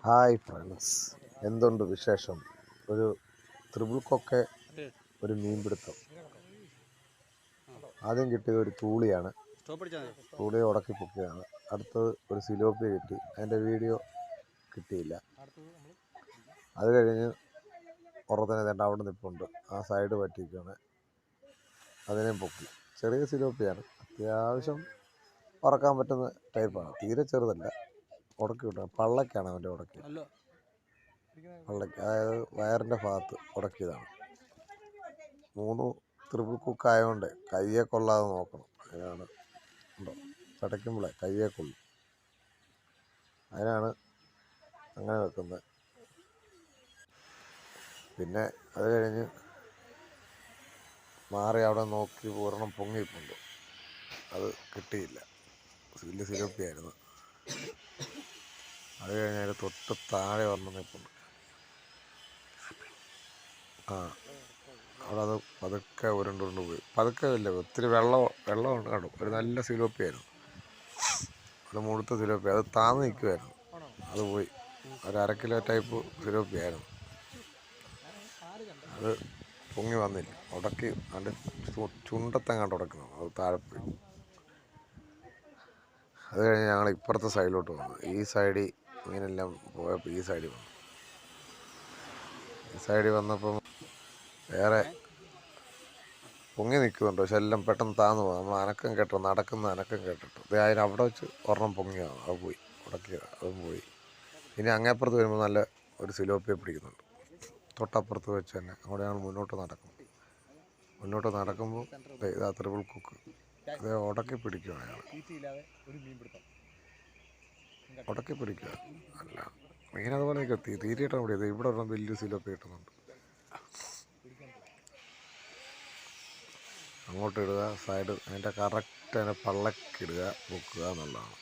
Hi friends, എന്തുണ്ട് വിശേഷം? ഒരു ത്രിബിൾ കൊക്കെ ഒരു മീൻപിടുത്തം. ആദ്യം കിട്ടിയത് ഒരു തൂളിയാണ്. തൂളിയെ ഉടക്കി പൊക്കിയതാണ്. അടുത്തത് ഒരു സിലോപ്പി കിട്ടി. അതിൻ്റെ വീഡിയോ കിട്ടിയില്ല. അത് കഴിഞ്ഞ് പുറത്തിന് വേണ്ട അവിടെ നിൽപ്പുണ്ട്. ആ സൈഡ് പറ്റിയിരിക്കുകയാണ്. അതിനെയും പൊക്കി. ചെറിയ സിലോപ്പിയാണ്, അത്യാവശ്യം പറക്കാൻ പറ്റുന്ന ടൈപ്പാണ്. തീരെ ചെറുതല്ല. ഉടക്കി വിട്ടു. പള്ളക്കാണ് അവൻ്റെ ഉടക്കി. പള്ളക്ക്, അതായത് വയറിൻ്റെ ഭാഗത്ത് ഉടക്കിയതാണ്. 3 ത്രിബിൾ കുക്കായതുകൊണ്ട് കയ്യെ കൊള്ളാതെ നോക്കണം. അതിനാണ് ഉണ്ടോ ചടയ്ക്കുമ്പോഴേ കയ്യെ കൊള്ളും. അതിനാണ് അങ്ങനെ വെക്കുന്നത്. പിന്നെ അത് കഴിഞ്ഞ് മാറി അവിടെ നോക്കി ഒരെണ്ണം പൊങ്ങിയിട്ടുണ്ട്. അത് കിട്ടിയില്ല. വലിയ സിലോപ്പിയായിരുന്നു. അത് കഴിഞ്ഞ് അതിന് തൊട്ട് താഴെ വന്ന് നിൽപ്പുണ്ട്. അവിടെ അത് പതുക്കെ ഉരുണ്ടുകൊണ്ട് പോയി. പതുക്കെ ഇല്ല, ഒത്തിരി വെള്ളമുണ്ട് കണ്ടു. ഒരു നല്ല സിലോപ്പിയായിരുന്നു. അത് മുഴുത്ത സിലോപ്പി. അത് താന്ന് നിൽക്കുമായിരുന്നു. അത് പോയി. ഒരു 1/2 കിലോ ടൈപ്പ് സിലോപ്പിയായിരുന്നു. അത് പൊങ്ങി വന്നില്ല. ഉടക്കി അതിൻ്റെ ചുണ്ടത്തെങ്ങാണ്ട് ഉടക്കുന്നു. അത് താഴെ പോയി. അത് കഴിഞ്ഞ് ഞങ്ങൾ ഇപ്പുറത്തെ സൈഡിലോട്ട് വന്നു. ഈ സൈഡിൽ മീനെല്ലാം പോയപ്പോൾ ഈ സൈഡിൽ വന്നു. ഈ സൈഡിൽ വന്നപ്പം വേറെ പൊങ്ങി നിൽക്കുന്നുണ്ട്. പക്ഷെ എല്ലാം പെട്ടെന്ന് താന്നു പോകും. നമ്മൾ അനക്കം കേട്ടോ, നടക്കുന്ന അനക്കം കേട്ടിട്ട് അതിന് അവിടെ വെച്ച് ഒരെണ്ണം പൊങ്ങിയാണ്. അത് പോയി, ഉടക്കിയത് അതും പോയി. ഇനി അങ്ങേപ്പുറത്ത് വരുമ്പോൾ നല്ല ഒരു സിലോപ്പിയെ പിടിക്കുന്നുണ്ട്. തൊട്ടപ്പുറത്ത് വെച്ച് തന്നെ അവിടെ ഞങ്ങൾ മുന്നോട്ട് നടക്കുമ്പോൾ ഇതാ ത്രിബിൾ കുക്ക്. അത് ഉടക്കി പിടിക്കുകയാണ് അയാൾ. ഉടക്കി പിടിക്കുക അല്ല, മീനതുപോലെ നിൽക്കുക. തീരെയിട്ടാണ് പിടിയത്. ഇവിടെ ഒരെണ്ണം വലിയ സിലോപ്പി കിട്ടുന്നുണ്ട്. അങ്ങോട്ട് ഇടുക, സൈഡ് അതിൻ്റെ കറക്റ്റ് അതിനെ പള്ളക്കിടുക, പൊക്കുക എന്നുള്ളതാണ്.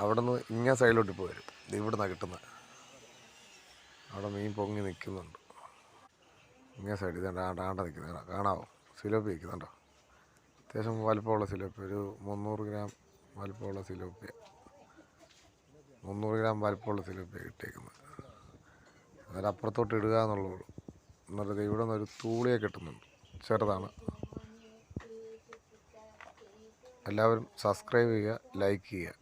അവിടെ നിന്ന് ഇങ്ങനെ സൈഡിലോട്ട് ഇപ്പോൾ വരും. ഇവിടെ നിന്നാണ് കിട്ടുന്നത്. അവിടെ മീൻ പൊങ്ങി നിൽക്കുന്നുണ്ട്. ഇങ്ങനെ സൈഡ് ഇതാണ്ട് നിൽക്കുന്നത് കാണാവോ? സിലോപ്പി നിൽക്കുന്നുണ്ടോ? അത്യാവശ്യം വലിപ്പമുള്ള സിലോപ്പി. ഒരു 300 ഗ്രാം വലിപ്പമുള്ള സിലോപ്പിയ. 300 ഗ്രാം വലിപ്പമുള്ള സിലോപ്പിയ കിട്ടിയേക്കുന്നത്. അന്നേരം അപ്പുറത്തോട്ട് ഇടുക എന്നുള്ളൂ. എന്നിട്ട് ഇവിടെ നിന്ന് ഒരു തൂളിയെ കിട്ടുന്നുണ്ട്. ചെറുതാണ്. എല്ലാവരും സബ്സ്ക്രൈബ് ചെയ്യുക, ലൈക്ക് ചെയ്യുക.